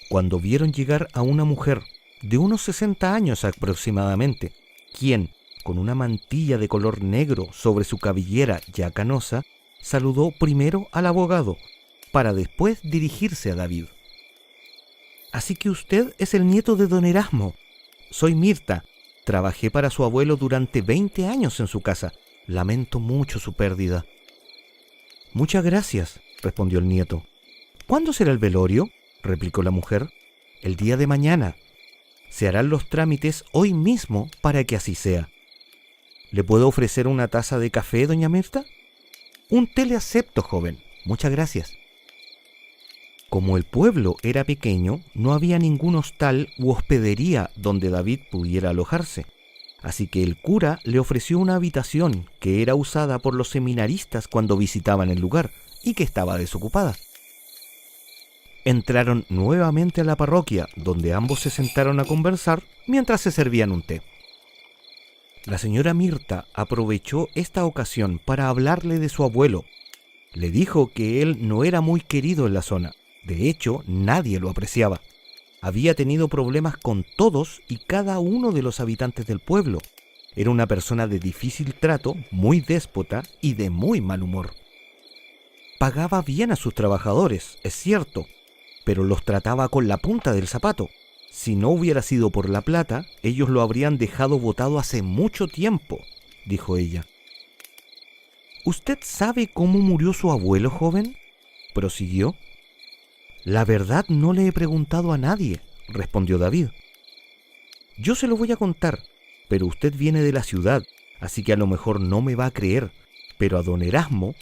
cuando vieron llegar a una mujer de unos 60 años aproximadamente, quien, con una mantilla de color negro sobre su cabellera ya canosa, saludó primero al abogado, para después dirigirse a David. «Así que usted es el nieto de don Erasmo. Soy Mirta. Trabajé para su abuelo durante 20 años en su casa. Lamento mucho su pérdida. Muchas gracias, respondió el nieto. ¿Cuándo será el velorio?, replicó la mujer. El día de mañana. Se harán los trámites hoy mismo para que así sea. ¿Le puedo ofrecer una taza de café, doña Mirta? Un té le acepto, joven. Muchas gracias. Como el pueblo era pequeño, no había ningún hostal u hospedería donde David pudiera alojarse. Así que el cura le ofreció una habitación que era usada por los seminaristas cuando visitaban el lugar y que estaba desocupada. Entraron nuevamente a la parroquia, donde ambos se sentaron a conversar mientras se servían un té. La señora Mirta aprovechó esta ocasión para hablarle de su abuelo. Le dijo que él no era muy querido en la zona. De hecho, nadie lo apreciaba. Había tenido problemas con todos y cada uno de los habitantes del pueblo. Era una persona de difícil trato, muy déspota y de muy mal humor. Pagaba bien a sus trabajadores, es cierto, pero los trataba con la punta del zapato. Si no hubiera sido por la plata, ellos lo habrían dejado botado hace mucho tiempo, dijo ella. ¿Usted sabe cómo murió su abuelo, joven?, prosiguió. La verdad no le he preguntado a nadie, respondió David. Yo se lo voy a contar, pero usted viene de la ciudad, así que a lo mejor no me va a creer, pero a don Erasmo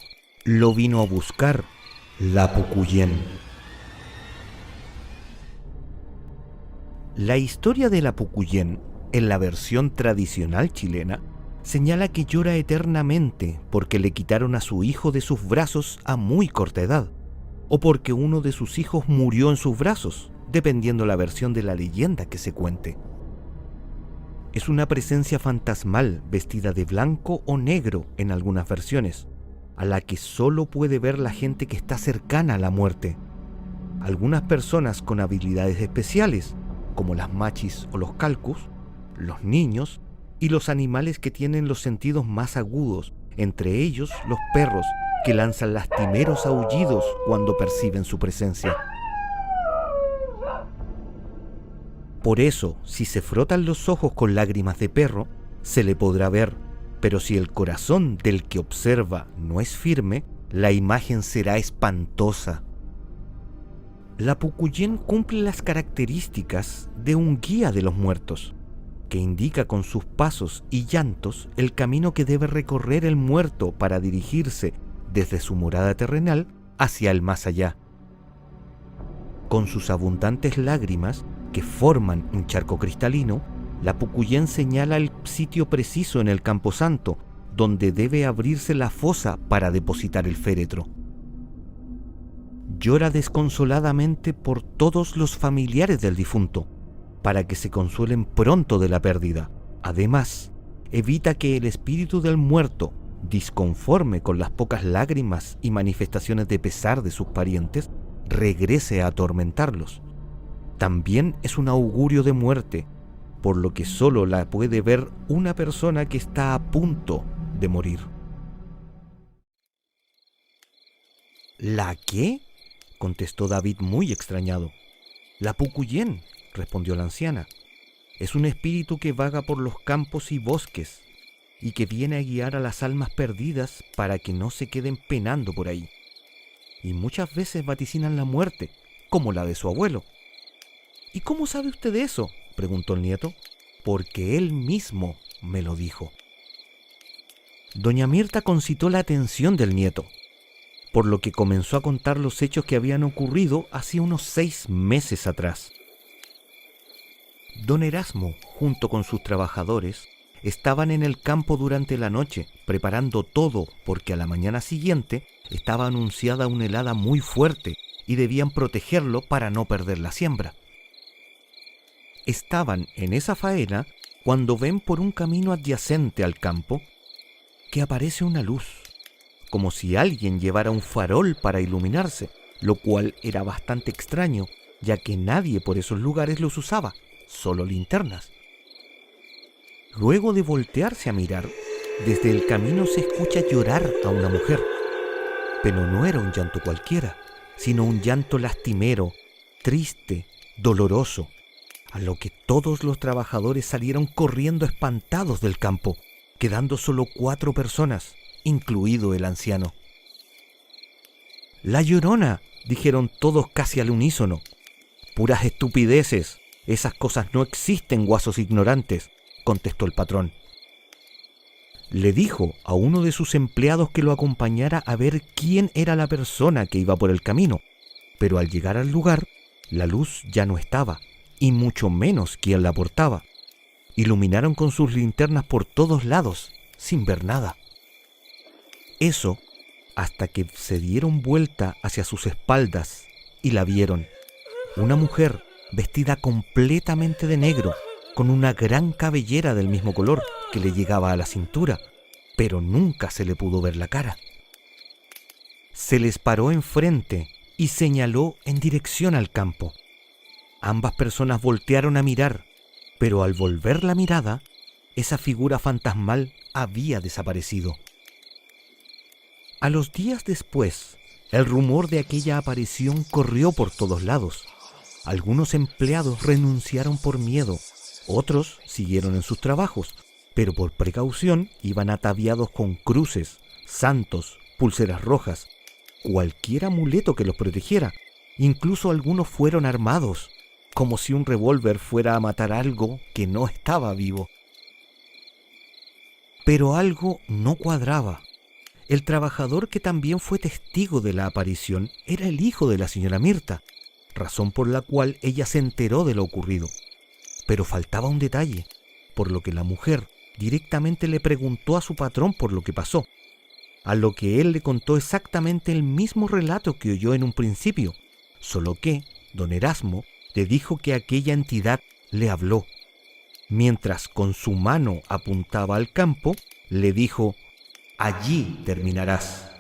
lo vino a buscar la Pucuyén. La historia de la Pucuyén, en la versión tradicional chilena, señala que llora eternamente porque le quitaron a su hijo de sus brazos a muy corta edad, o porque uno de sus hijos murió en sus brazos, dependiendo la versión de la leyenda que se cuente. Es una presencia fantasmal vestida de blanco o negro en algunas versiones, a la que solo puede ver la gente que está cercana a la muerte. Algunas personas con habilidades especiales, como las machis o los calcus, los niños y los animales que tienen los sentidos más agudos, entre ellos los perros, que lanzan lastimeros aullidos cuando perciben su presencia. Por eso, si se frotan los ojos con lágrimas de perro, se le podrá ver, pero si el corazón del que observa no es firme, la imagen será espantosa. La Pucuyén cumple las características de un guía de los muertos, que indica con sus pasos y llantos el camino que debe recorrer el muerto para dirigirse desde su morada terrenal hacia el más allá. Con sus abundantes lágrimas, que forman un charco cristalino, la Pucuyén señala el sitio preciso en el camposanto donde debe abrirse la fosa para depositar el féretro. Llora desconsoladamente por todos los familiares del difunto, para que se consuelen pronto de la pérdida. Además, evita que el espíritu del muerto, disconforme con las pocas lágrimas y manifestaciones de pesar de sus parientes, regrese a atormentarlos. También es un augurio de muerte, por lo que solo la puede ver una persona que está a punto de morir. ¿La qué?, contestó David muy extrañado. La Pucuyén, respondió la anciana. Es un espíritu que vaga por los campos y bosques y que viene a guiar a las almas perdidas para que no se queden penando por ahí. Y muchas veces vaticinan la muerte, como la de su abuelo. ¿Y cómo sabe usted de eso?, preguntó el nieto. Porque él mismo me lo dijo. Doña Mirta concitó la atención del nieto, por lo que comenzó a contar los hechos que habían ocurrido hace unos 6 meses atrás. Don Erasmo, junto con sus trabajadores, estaban en el campo durante la noche, preparando todo porque a la mañana siguiente estaba anunciada una helada muy fuerte y debían protegerlo para no perder la siembra. Estaban en esa faena cuando ven por un camino adyacente al campo que aparece una luz, como si alguien llevara un farol para iluminarse, lo cual era bastante extraño, ya que nadie por esos lugares los usaba, solo linternas. Luego de voltearse a mirar, desde el camino se escucha llorar a una mujer, pero no era un llanto cualquiera, sino un llanto lastimero, triste, doloroso. a lo que todos los trabajadores salieron corriendo espantados del campo, quedando solo 4 personas, incluido el anciano. «¡La Llorona!», dijeron todos casi al unísono. «Puras estupideces, esas cosas no existen, guasos ignorantes», contestó el patrón. Le dijo a uno de sus empleados que lo acompañara a ver quién era la persona que iba por el camino, pero al llegar al lugar, la luz ya no estaba, y mucho menos quién la portaba. Iluminaron con sus linternas por todos lados, sin ver nada. Eso hasta que se dieron vuelta hacia sus espaldas y la vieron. Una mujer vestida completamente de negro, con una gran cabellera del mismo color que le llegaba a la cintura, pero nunca se le pudo ver la cara. Se les paró enfrente y señaló en dirección al campo. Ambas personas voltearon a mirar, pero al volver la mirada, esa figura fantasmal había desaparecido. A los días después, el rumor de aquella aparición corrió por todos lados. Algunos empleados renunciaron por miedo, otros siguieron en sus trabajos, pero por precaución iban ataviados con cruces, santos, pulseras rojas, cualquier amuleto que los protegiera. Incluso algunos fueron armados, como si un revólver fuera a matar algo que no estaba vivo. Pero algo no cuadraba. El trabajador que también fue testigo de la aparición era el hijo de la señora Mirta, razón por la cual ella se enteró de lo ocurrido. Pero faltaba un detalle, por lo que la mujer directamente le preguntó a su patrón por lo que pasó, a lo que él le contó exactamente el mismo relato que oyó en un principio, solo que don Erasmo le dijo que aquella entidad le habló. Mientras con su mano apuntaba al campo, le dijo: «Allí terminarás».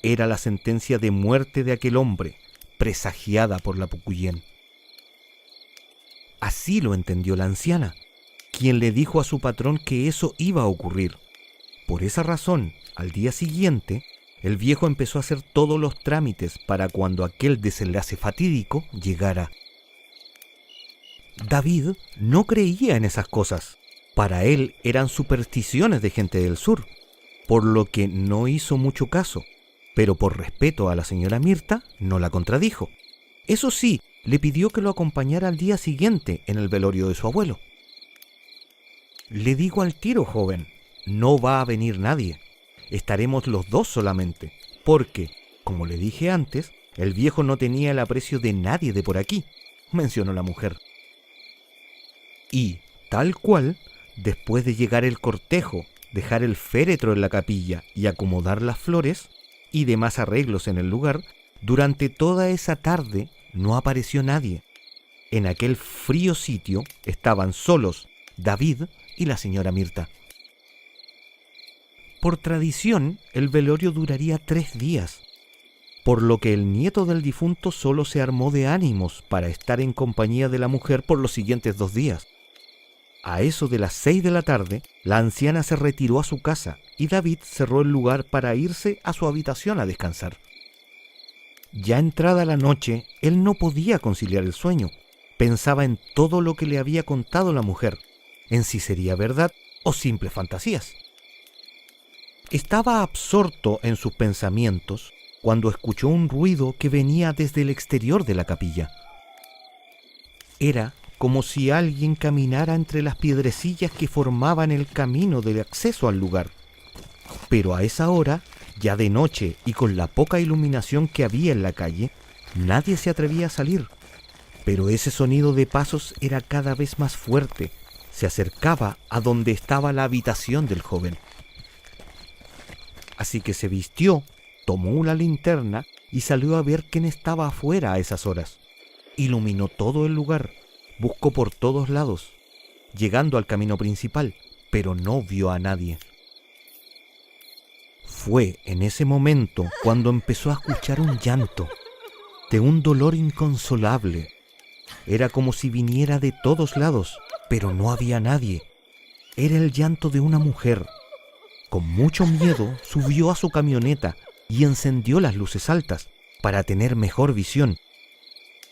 Era la sentencia de muerte de aquel hombre, presagiada por la Pucuyén. Así lo entendió la anciana, quien le dijo a su patrón que eso iba a ocurrir. Por esa razón, al día siguiente, el viejo empezó a hacer todos los trámites para cuando aquel desenlace fatídico llegara. David no creía en esas cosas. Para él eran supersticiones de gente del sur, por lo que no hizo mucho caso, pero por respeto a la señora Mirta no la contradijo. Eso sí, le pidió que lo acompañara al día siguiente en el velorio de su abuelo. «Le digo al tiro, joven, no va a venir nadie. Estaremos los dos solamente, porque, como le dije antes, el viejo no tenía el aprecio de nadie de por aquí», mencionó la mujer. Y, tal cual, después de llegar el cortejo, dejar el féretro en la capilla y acomodar las flores y demás arreglos en el lugar, durante toda esa tarde no apareció nadie. En aquel frío sitio estaban solos David y la señora Mirta. Por tradición, el velorio duraría 3 días, por lo que el nieto del difunto solo se armó de ánimos para estar en compañía de la mujer por los siguientes 2 días. A eso de las 6 de la tarde, la anciana se retiró a su casa y David cerró el lugar para irse a su habitación a descansar. Ya entrada la noche, él no podía conciliar el sueño. Pensaba en todo lo que le había contado la mujer, en si sería verdad o simples fantasías. Estaba absorto en sus pensamientos cuando escuchó un ruido que venía desde el exterior de la capilla. Era como si alguien caminara entre las piedrecillas que formaban el camino de acceso al lugar. Pero a esa hora, ya de noche y con la poca iluminación que había en la calle, nadie se atrevía a salir. Pero ese sonido de pasos era cada vez más fuerte. Se acercaba a donde estaba la habitación del joven. Así que se vistió, tomó una linterna y salió a ver quién estaba afuera a esas horas. Iluminó todo el lugar, buscó por todos lados, llegando al camino principal, pero no vio a nadie. Fue en ese momento cuando empezó a escuchar un llanto, de un dolor inconsolable. Era como si viniera de todos lados, pero no había nadie. Era el llanto de una mujer. Con mucho miedo subió a su camioneta y encendió las luces altas para tener mejor visión.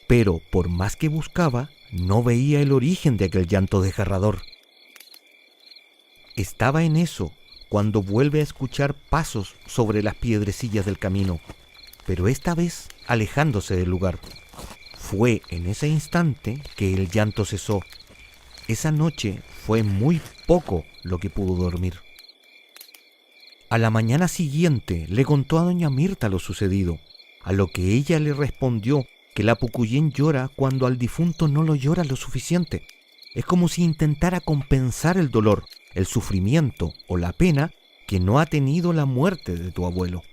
Pero por más que buscaba, no veía el origen de aquel llanto desgarrador. Estaba en eso cuando vuelve a escuchar pasos sobre las piedrecillas del camino, pero esta vez alejándose del lugar. Fue en ese instante que el llanto cesó. Esa noche fue muy poco lo que pudo dormir. A la mañana siguiente le contó a doña Mirta lo sucedido, a lo que ella le respondió que la Pucuyén llora cuando al difunto no lo llora lo suficiente. Es como si intentara compensar el dolor, el sufrimiento o la pena que no ha tenido la muerte de tu abuelo.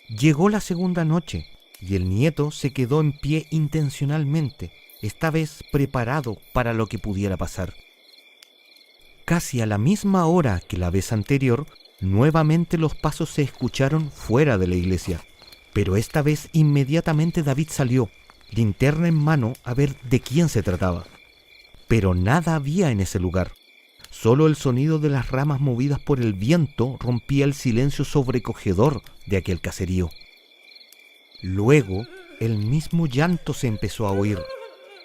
Llegó la segunda noche y el nieto se quedó en pie intencionalmente, esta vez preparado para lo que pudiera pasar. Casi a la misma hora que la vez anterior, nuevamente los pasos se escucharon fuera de la iglesia, pero esta vez inmediatamente David salió, linterna en mano, a ver de quién se trataba. Pero nada había en ese lugar. Solo el sonido de las ramas movidas por el viento rompía el silencio sobrecogedor de aquel caserío. Luego, el mismo llanto se empezó a oír.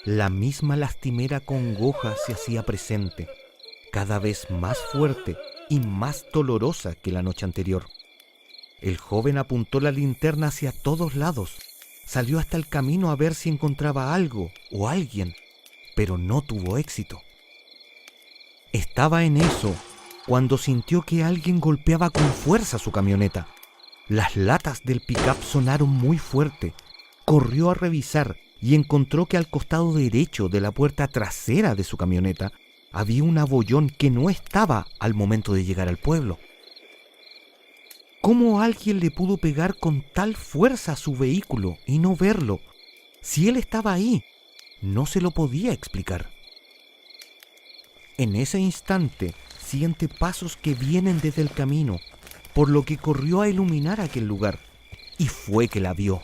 La misma lastimera congoja se hacía presente, cada vez más fuerte y más dolorosa que la noche anterior. El joven apuntó la linterna hacia todos lados, salió hasta el camino a ver si encontraba algo o alguien, pero no tuvo éxito. Estaba en eso cuando sintió que alguien golpeaba con fuerza su camioneta. Las latas del pick-up sonaron muy fuerte. Corrió a revisar y encontró que al costado derecho de la puerta trasera de su camioneta había un abollón que no estaba al momento de llegar al pueblo. ¿Cómo alguien le pudo pegar con tal fuerza a su vehículo y no verlo? Si él estaba ahí, no se lo podía explicar. En ese instante siente pasos que vienen desde el camino, por lo que corrió a iluminar aquel lugar, y fue que la vio.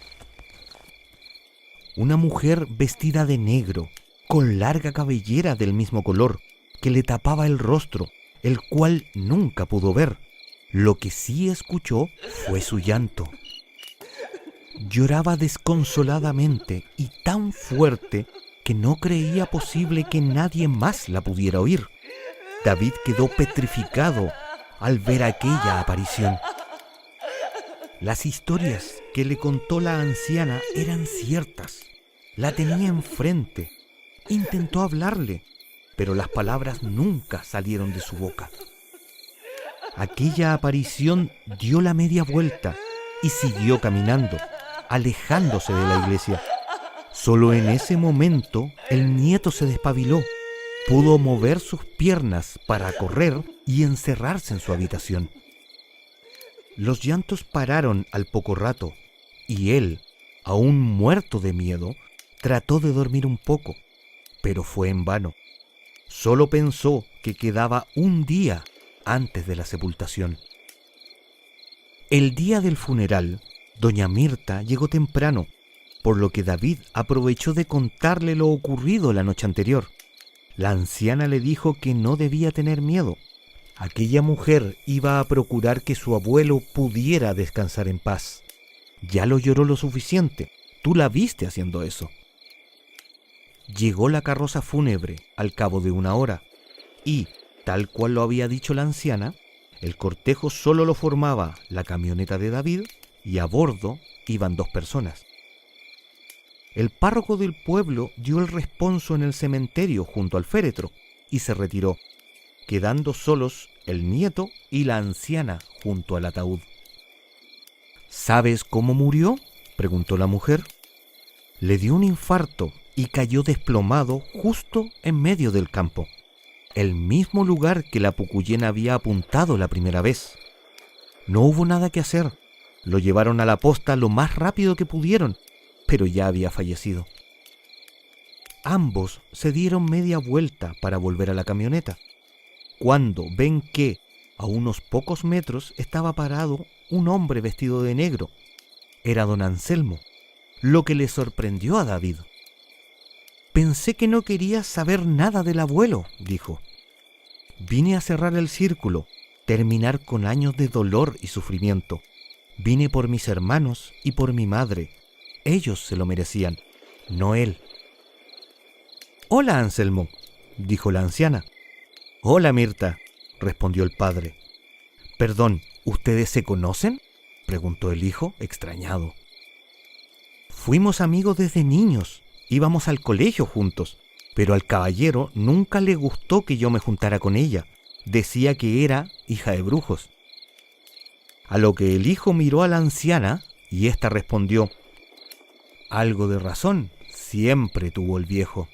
Una mujer vestida de negro, con larga cabellera del mismo color, que le tapaba el rostro, el cual nunca pudo ver. Lo que sí escuchó fue su llanto. Lloraba desconsoladamente y tan fuerte que no creía posible que nadie más la pudiera oír. David quedó petrificado al ver aquella aparición. Las historias que le contó la anciana eran ciertas. La tenía enfrente. Intentó hablarle, pero las palabras nunca salieron de su boca. Aquella aparición dio la media vuelta y siguió caminando, alejándose de la iglesia. Solo en ese momento el nieto se despabiló. Pudo mover sus piernas para correr y encerrarse en su habitación. Los llantos pararon al poco rato y él, aún muerto de miedo, trató de dormir un poco, pero fue en vano. Solo pensó que quedaba un día antes de la sepultación. El día del funeral, doña Mirta llegó temprano, por lo que David aprovechó de contarle lo ocurrido la noche anterior. La anciana le dijo que no debía tener miedo. Aquella mujer iba a procurar que su abuelo pudiera descansar en paz. Ya lo lloró lo suficiente. Tú la viste haciendo eso. Llegó la carroza fúnebre al cabo de una hora y, tal cual lo había dicho la anciana, el cortejo solo lo formaba la camioneta de David y a bordo iban 2 personas. El párroco del pueblo dio el responso en el cementerio junto al féretro y se retiró, quedando solos el nieto y la anciana junto al ataúd. ¿Sabes cómo murió?, preguntó la mujer. Le dio un infarto y cayó desplomado justo en medio del campo, el mismo lugar que la Pucuyén había apuntado la primera vez. No hubo nada que hacer. Lo llevaron a la posta lo más rápido que pudieron, pero ya había fallecido. Ambos se dieron media vuelta para volver a la camioneta, cuando ven que, a unos pocos metros, estaba parado un hombre vestido de negro. Era don Anselmo, lo que le sorprendió a David. «Pensé que no querías saber nada del abuelo», dijo. «Vine a cerrar el círculo, terminar con años de dolor y sufrimiento. Vine por mis hermanos y por mi madre. Ellos se lo merecían, no él. Hola, Anselmo, dijo la anciana. Hola, Mirta, respondió el padre. Perdón, ¿ustedes se conocen?, preguntó el hijo, extrañado. Fuimos amigos desde niños, íbamos al colegio juntos, pero al caballero nunca le gustó que yo me juntara con ella. Decía que era hija de brujos. A lo que el hijo miró a la anciana y ésta respondió: algo de razón siempre tuvo el viejo.